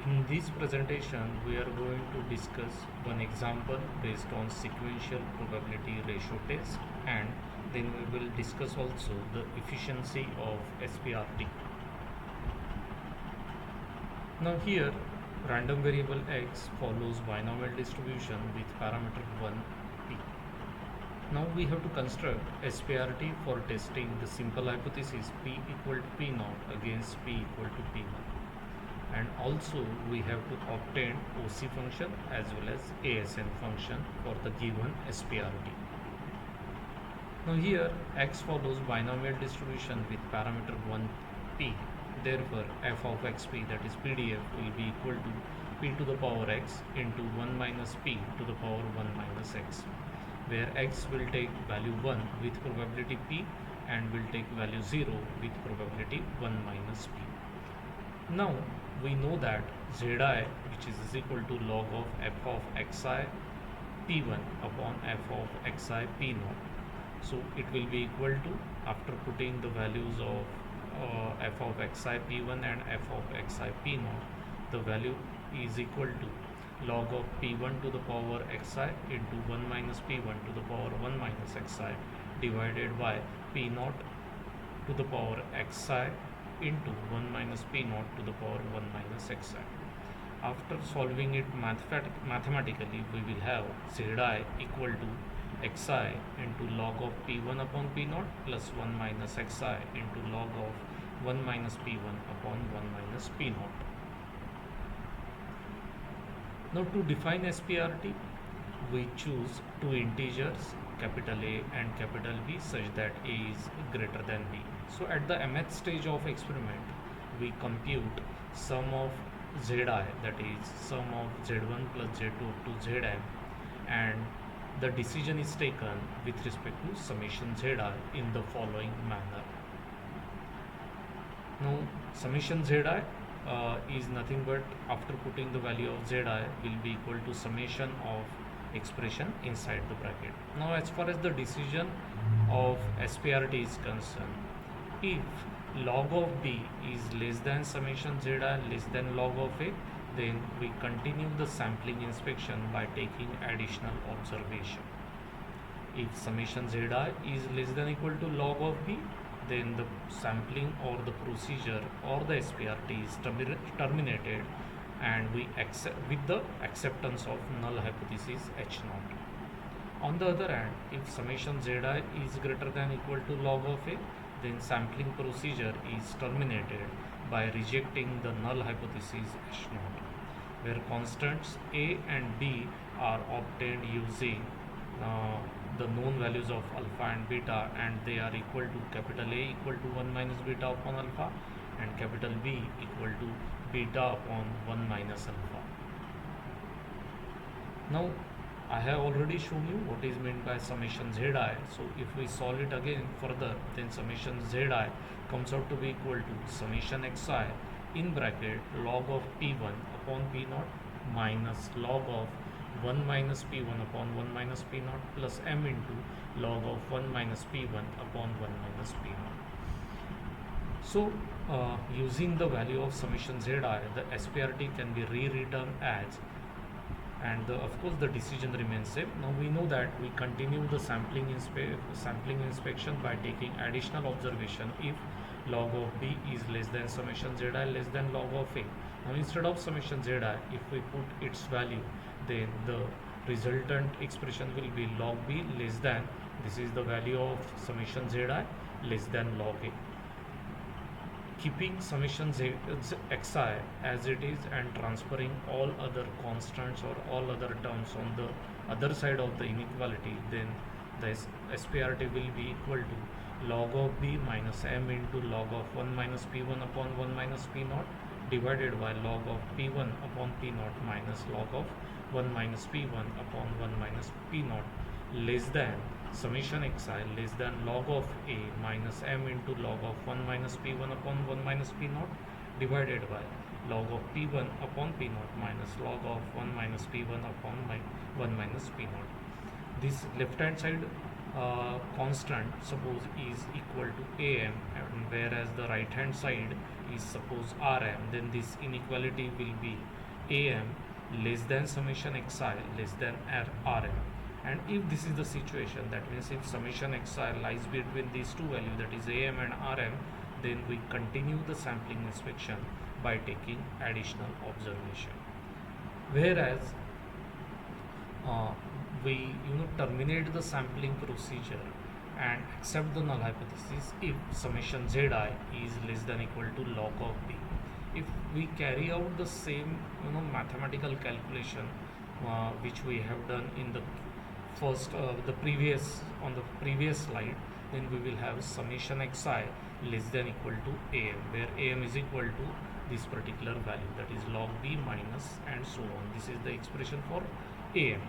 In this presentation, we are going to discuss one example based on sequential probability ratio test, and then we will discuss also the efficiency of SPRT. Now here, random variable x follows binomial distribution with parameter 1 p. Now we have to construct SPRT for testing the simple hypothesis p equal to p naught against p equal to p1. And also we have to obtain OC function as well as ASN function for the given SPRT. Now here x follows binomial distribution with parameter 1 p. Therefore f of xp, that is PDF, will be equal to p to the power x into 1 minus p to the power 1 minus x, where x will take value 1 with probability p and will take value 0 with probability 1 minus p. Now we know that zi, which is equal to log of f of xi p1 upon f of xi p naught. So it will be equal to, after putting the values of f of xi p1 and f of xi p naught, the value is equal to log of p1 to the power xi into 1 minus p1 to the power 1 minus xi divided by p naught to the power xi into 1 minus p naught to the power 1 minus xi. After solving it mathematically, we will have zi equal to xi into log of p1 upon p naught plus 1 minus xi into log of 1 minus p1 upon 1 minus p naught. Now to define SPRT, we choose two integers, capital A and capital B, such that A is greater than B. So at the mth stage of experiment, we compute sum of zi, that is sum of z1 plus z2 up to zm, and the decision is taken with respect to summation zi in the following manner. Now summation zi is nothing but, after putting the value of zi, will be equal to summation of expression inside the bracket. Now as far as the decision of SPRT is concerned, if log of b is less than summation zi less than log of a, then we continue the sampling inspection by taking additional observation. If summation zi is less than equal to log of b, then the sampling or the procedure or the SPRT is terminated, and we accept with the acceptance of null hypothesis H0. On the other hand, if summation zi is greater than equal to log of a, then sampling procedure is terminated by rejecting the null hypothesis H0, where constants a and b are obtained using the known values of alpha and beta, and they are equal to capital A equal to 1 minus beta upon alpha and capital B equal to beta upon 1 minus alpha. Now I have already shown you what is meant by summation zi. So if we solve it again further, then summation zi comes out to be equal to summation xi in bracket log of p1 upon p naught minus log of 1 minus p1 upon 1 minus p naught plus m into log of 1 minus p1 upon 1 minus p naught. So using the value of summation zi, the SPRT can be rewritten as, and of course the decision remains same. Now we know that we continue the sampling inspection by taking additional observation if log of b is less than summation zi less than log of a. Now instead of summation zi, if we put its value, then the resultant expression will be log b less than, this is the value of summation zi less than log a. Keeping summation xi as it is and transferring all other constants or all other terms on the other side of the inequality, then the SPRT will be equal to log of b minus m into log of 1 minus p1 upon 1 minus p naught divided by log of p1 upon p naught minus log of 1 minus p1 upon 1 minus p naught less than summation xi less than log of a minus m into log of 1 minus p1 upon 1 minus p naught divided by log of p1 upon p naught minus log of 1 minus p1 upon 1 minus p naught. This left hand side constant suppose is equal to am, and whereas the right hand side is suppose rm, then this inequality will be am less than summation xi less than rm. And if this is the situation, that means if summation xi lies between these two values, that is am and rm, then we continue the sampling inspection by taking additional observation. Whereas uh, we terminate the sampling procedure and accept the null hypothesis if summation zi is less than equal to log of b. If we carry out the same mathematical calculation which we have done in the previous slide, then we will have summation xi less than equal to am, where am is equal to this particular value, that is log b minus and so on. This is the expression for am.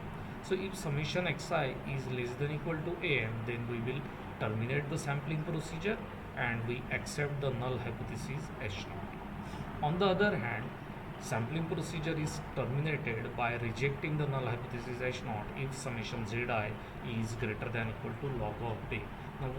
So if summation xi is less than equal to am, then we will terminate the sampling procedure and we accept the null hypothesis h0. On the other hand, sampling procedure is terminated by rejecting the null hypothesis h0 if summation zi is greater than equal to log of b. Now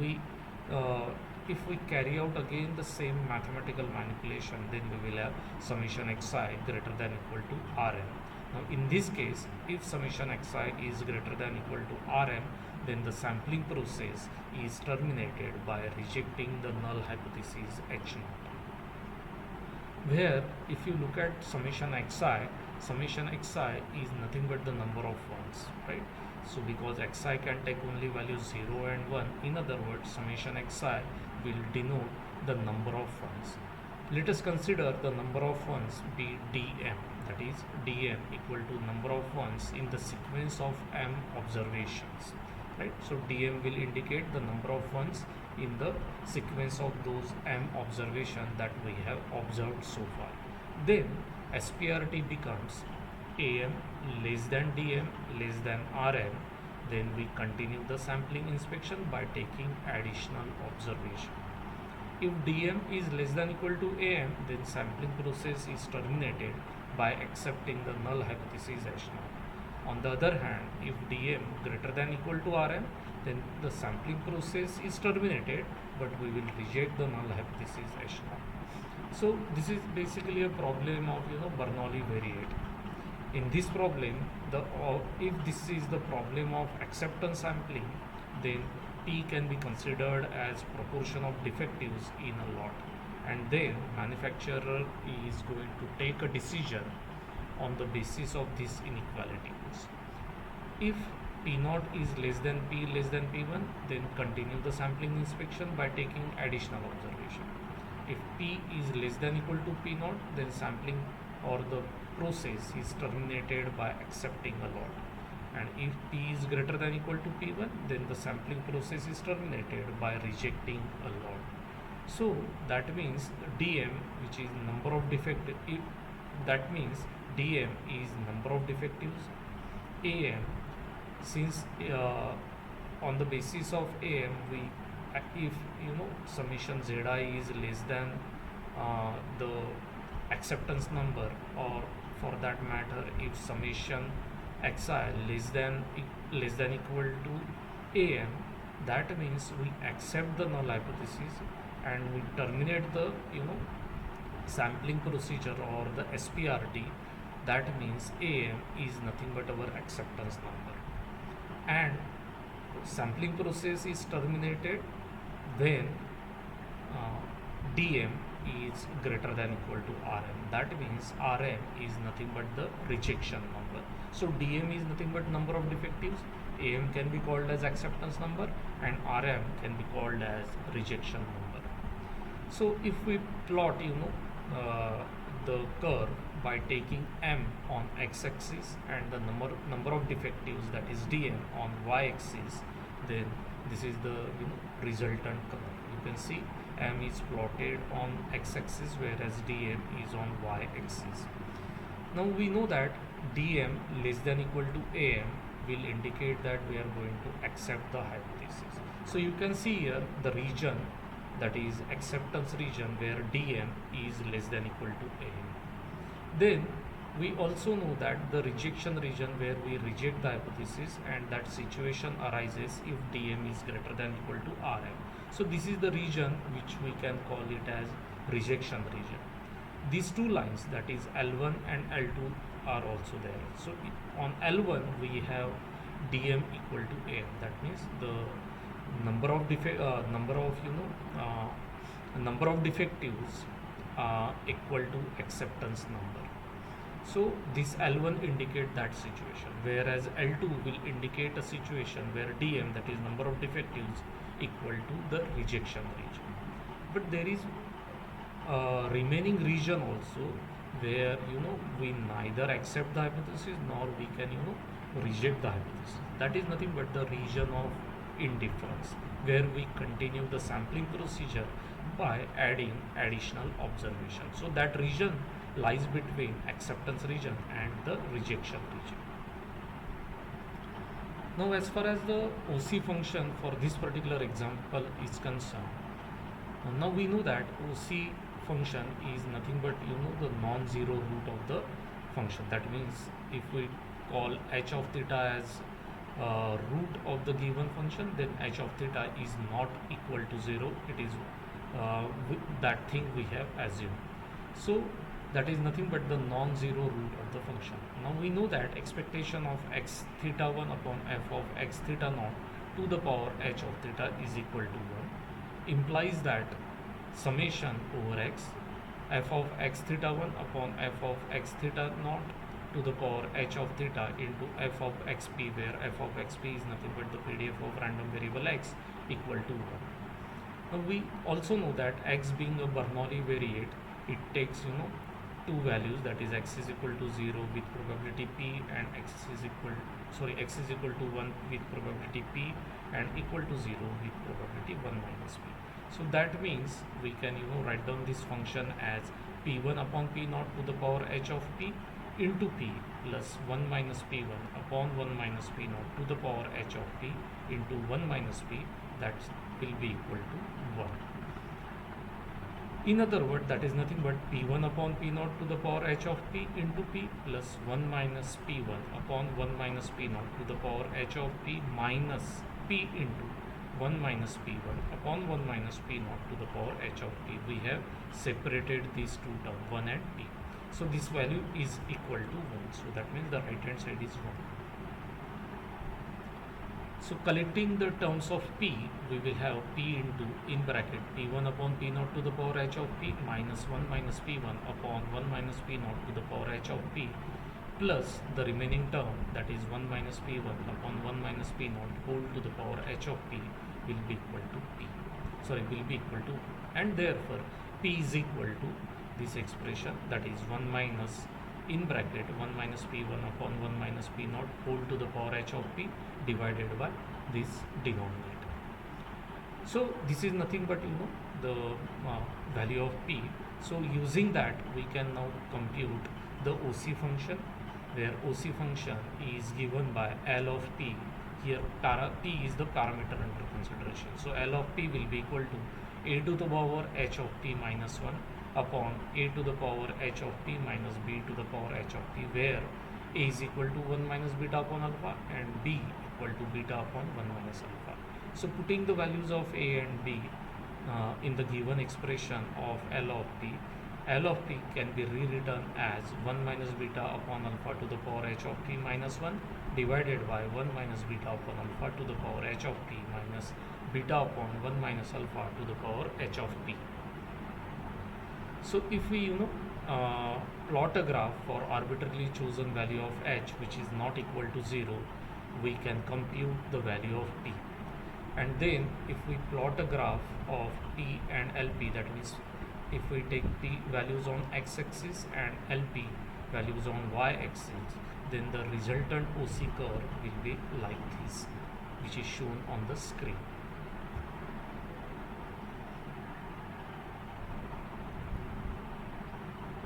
if we carry out again the same mathematical manipulation, then we will have summation xi greater than equal to rm. Now in this case, if summation xi is greater than equal to rm, then the sampling process is terminated by rejecting the null hypothesis h0. Where if you look at summation xi is nothing but the number of ones, right? So because xi can take only values 0 and 1, in other words, summation xi will denote the number of ones. Let us consider the number of ones be dm, that is dm equal to number of ones in the sequence of m observations, right? So dm will indicate the number of ones in the sequence of those m observation that we have observed so far. Then SPRT becomes am less than dm less than rm. Then we continue the sampling inspection by taking additional observation. If dm is less than equal to am, then sampling process is terminated by accepting the null hypothesis h0. On the other hand, if dm greater than equal to rm, then the sampling process is terminated, but we will reject the null hypothesis h0. So this is basically a problem of Bernoulli variate. In this problem, if this is the problem of acceptance sampling, then P can be considered as proportion of defectives in a lot, and then manufacturer is going to take a decision on the basis of these inequalities. If P0 is less than P less than P1, then continue the sampling inspection by taking additional observation. If P is less than equal to P0, then sampling or the process is terminated by accepting a lot. And if P is greater than equal to P1, then the sampling process is terminated by rejecting a lot. So that means dm, which is number of defectives, that means dm is number of defectives, am, since on the basis of am, we if summation zi is less than the acceptance number, or for that matter if summation xi less than equal to am, that means we accept the null hypothesis and we terminate the sampling procedure or the SPRT. That means am is nothing but our acceptance number, and sampling process is terminated when dm is greater than equal to rm. That means rm is nothing but the rejection number. So dm is nothing but number of defectives, am can be called as acceptance number, and rm can be called as rejection number. So if we plot the curve by taking m on x-axis and the number of defectives, that is dm, on y-axis, then this is the resultant curve. You can see m is plotted on x-axis whereas dm is on y-axis. Now we know that dm less than equal to am will indicate that we are going to accept the hypothesis. So you can see here the region, that is acceptance region, where dm is less than equal to am. Then We also know that the rejection region where we reject the hypothesis, and that situation arises if dm is greater than equal to rm. So this is the region which we can call it as rejection region. These two lines, that is L1 and L2, are also there. So on L1 we have dm equal to am. That means the number of defectives equal to acceptance number. So this L1 indicate that situation, whereas L2 will indicate a situation where dm, that is number of defectives, equal to the rejection region. But there is a remaining region also where we neither accept the hypothesis nor we can reject the hypothesis. That is nothing but the region of indifference, where we continue the sampling procedure by adding additional observation. So that region lies between acceptance region and the rejection region. Now as far as the OC function for this particular example is concerned, now we know that OC function is nothing but the non-zero root of the function. That means if we call h of theta as root of the given function, then h of theta is not equal to 0. It is that thing we have assumed. So that is nothing but the non-zero root of the function. Now we know that expectation of x theta 1 upon f of x theta naught to the power h of theta is equal to 1, implies that summation over x f of x theta 1 upon f of x theta naught to the power h of theta into f of xp, where f of xp is nothing but the PDF of random variable x, equal to 1. Now we also know that x being a Bernoulli variate, it takes two values, that is x is equal to 0 with probability p and x is equal to 1 with probability p and equal to 0 with probability 1 minus p. So that means we can write down this function as p1 upon p naught to the power h of p into p plus 1 minus p1 upon 1 minus p naught to the power h of p into 1 minus p, that will be equal to 1. In other words, that is nothing but p1 upon p naught to the power h of p into p plus 1 minus p1 upon 1 minus p naught to the power h of p minus p into 1 minus p1 upon 1 minus p naught to the power h of p. We have separated these two terms, 1 and p. So this value is equal to 1. So that means the right hand side is 1. So collecting the terms of p, we will have p into, in bracket, p1 upon p naught to the power h of p minus 1 minus p1 upon 1 minus p naught to the power h of p plus the remaining term, that is 1 minus p1 upon 1 minus p naught whole to the power h of p will be equal to will be equal to, and therefore p is equal to this expression, that is 1 minus, in bracket, 1 minus p1 upon 1 minus p naught whole to the power h of p divided by this denominator. So this is nothing but the value of p. So using that we can now compute the OC function, where OC function is given by L of p. Here p is the parameter under consideration. So L of p will be equal to a to the power h of p minus 1 upon a to the power h of p minus b to the power h of p, where a is equal to 1 minus beta upon alpha and b equal to beta upon 1 minus alpha. So putting the values of a and b in the given expression of L of p can be rewritten as 1 minus beta upon alpha to the power h of p minus 1 divided by 1 minus beta upon alpha to the power h of p minus beta upon 1 minus alpha to the power h of p. So if we plot a graph for arbitrarily chosen value of h which is not equal to 0, we can compute the value of p. And then if we plot a graph of p and lp, that means if we take p values on x-axis and lp values on y-axis, then the resultant OC curve will be like this, which is shown on the screen.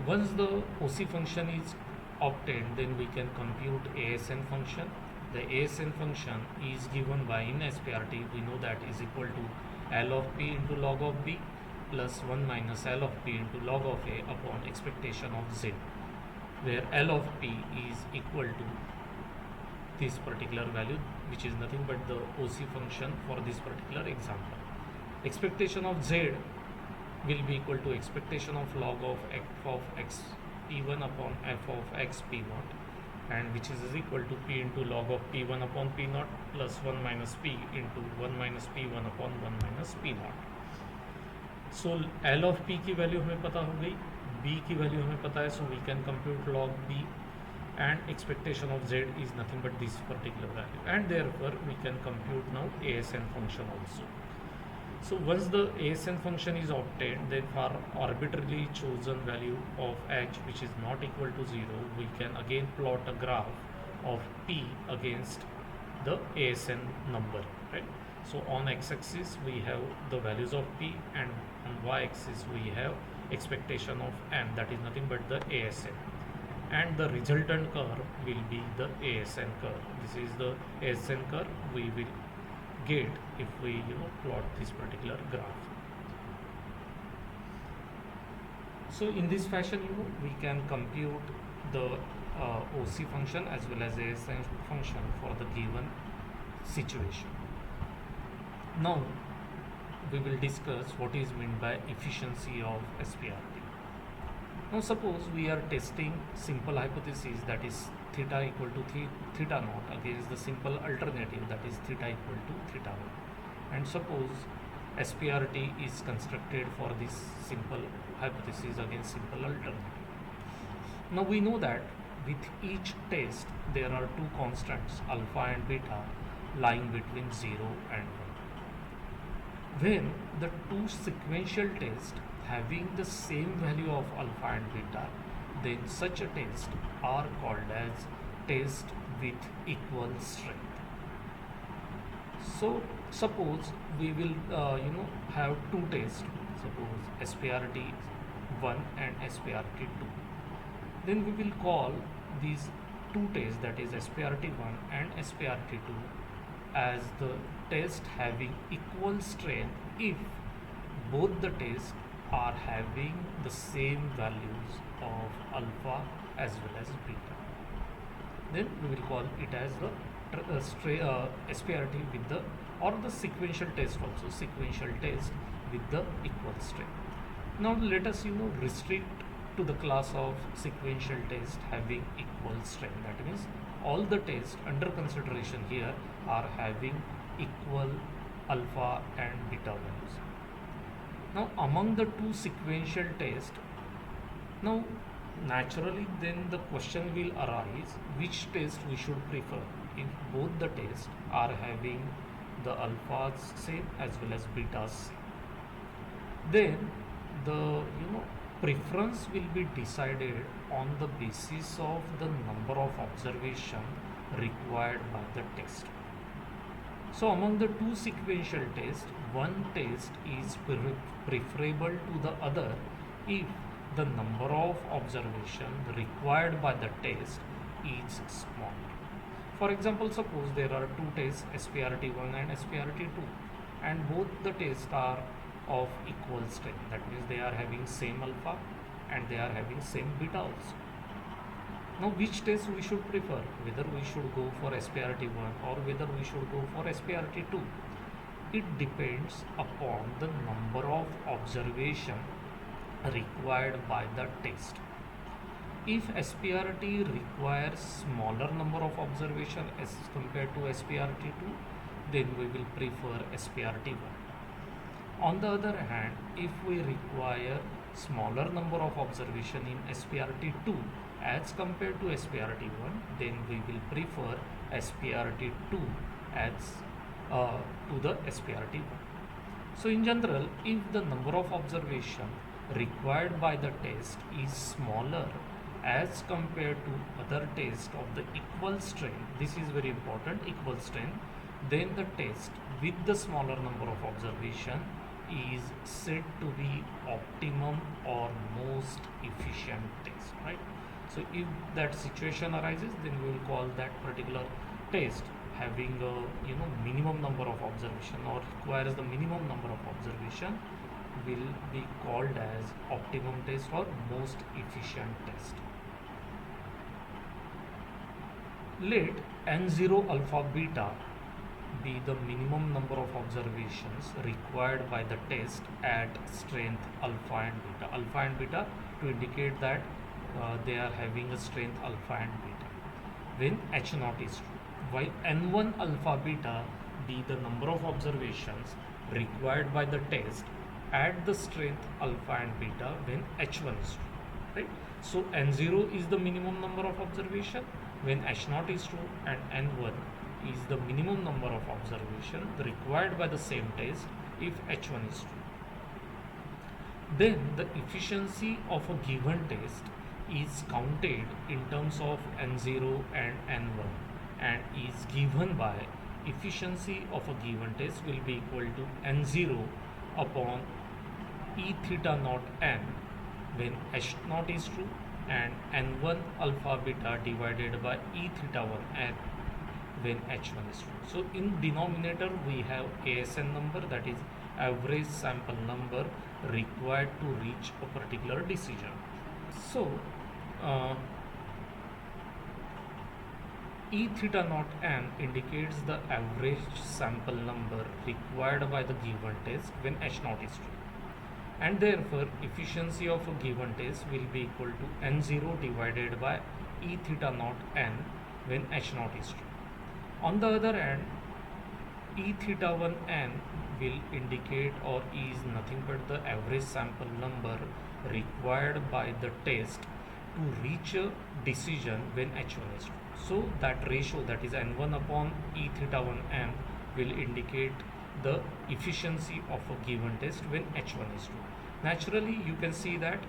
Once the OC function is obtained, then we can compute ASN function. The ASN function is given by, in SPRT, we know that is equal to L of p into log of b plus 1 minus L of p into log of a upon expectation of z. where L of P is equal to this particular value, which is nothing but the OC function for this particular example. Expectation of Z will be equal to expectation of log of f of x p1 upon f of x p0, and which is equal to p into log of p1 upon p0 plus 1 minus p into 1 minus p1 upon 1 minus p0. So L of P की value हमें पता हो गई, B की value हमें पता है, so we can compute log B, and expectation of z is nothing but this particular value, and therefore we can compute now ASN function also. So once the ASN function is obtained, then for arbitrarily chosen value of h which is not equal to 0, we can again plot a graph of p against the ASN number, right? So on x-axis we have the values of p, and on y-axis we have expectation of n, that is nothing but the ASN, and the resultant curve will be the ASN curve. This is the ASN curve we will get if we plot this particular graph. So in this fashion we can compute the OC function as well as ASN function for the given situation. Now we will discuss what is meant by efficiency of SPRT. Now suppose we are testing simple hypothesis, that is theta equal to theta naught against the simple alternative, that is theta equal to theta 1, and suppose SPRT is constructed for this simple hypothesis against simple alternative. Now we know that with each test there are two constants alpha and beta lying between 0 and 1. When the two sequential tests having the same value of alpha and beta, then such a test are called as test with equal strength. So suppose we will have two tests, suppose SPRT 1 and SPRT 2. Then we will call these two tests, that is SPRT 1 and SPRT 2, as the test having equal strength if both the tests are having the same values of alpha as well as beta. Then we will call it as the SPRT with the, or the sequential test also, sequential test with the equal strength. Now let us restrict to the class of sequential test having equal strength. That means all the tests under consideration here are having equal alpha and beta values. Now among the two sequential tests, now naturally then the question will arise which test we should prefer if both the tests are having the alphas same as well as betas same. Then the preference will be decided on the basis of the number of observation required by the test. So among the two sequential tests, one test is preferable to the other if the number of observation required by the test is small. For example, suppose there are two tests, SPRT1 and SPRT2, and both the tests are of equal strength. That means they are having same alpha and they are having same beta also. Now which test we should prefer, whether we should go for SPRT1 or whether we should go for SPRT2, it depends upon the number of observation required by the test. If SPRT requires smaller number of observation as compared to SPRT2, then we will prefer SPRT1. On the other hand, if we require smaller number of observation in SPRT2 as compared to SPRT1, then we will prefer SPRT2 as to the SPRT1. So in general, if the number of observation required by the test is smaller as compared to other tests of the equal strength, this is very important, equal strength, then the test with the smaller number of observation is said to be optimum or most efficient test, right? So if that situation arises, then we will call that particular test having a minimum number of observation or requires the minimum number of observation will be called as optimum test or most efficient test. Let n0 alpha beta be the minimum number of observations required by the test at strength alpha and beta. Alpha and beta to indicate that they are having a strength alpha and beta when H naught is true. While n1 alpha beta be the number of observations required by the test at the strength alpha and beta when H1 is true. Right? So n0 is the minimum number of observation when H0 is true, and n1 is the minimum number of observation required by the same test if H1 is true. Then the efficiency of a given test is counted in terms of n0 and n1 and is given by efficiency of a given test will be equal to n0 upon e theta naught n when H naught is true and n1 alpha beta divided by e theta 1 n when H1 is true. So in denominator we have ASN number, that is average sample number required to reach a particular decision. So E theta naught n indicates the average sample number required by the given test when H naught is true, and therefore efficiency of a given test will be equal to n0 divided by E theta naught n when H naught is true. On the other hand, E theta 1 n will indicate or is nothing but the average sample number required by the test to reach a decision when H1 is true. So that ratio, that is n1 upon E theta 1 n, will indicate the efficiency of a given test when H1 is true. Naturally, you can see that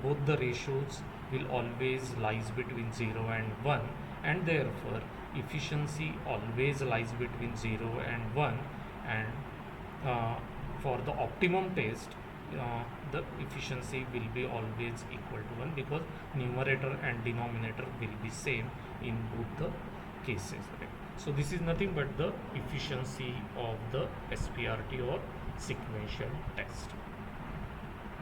both the ratios will always lies between 0 and 1, and therefore efficiency always lies between 0 and 1, and for the optimum test the efficiency will be always equal to 1 because numerator and denominator will be same in both the cases, right? So this is nothing but the efficiency of the SPRT or sequential test.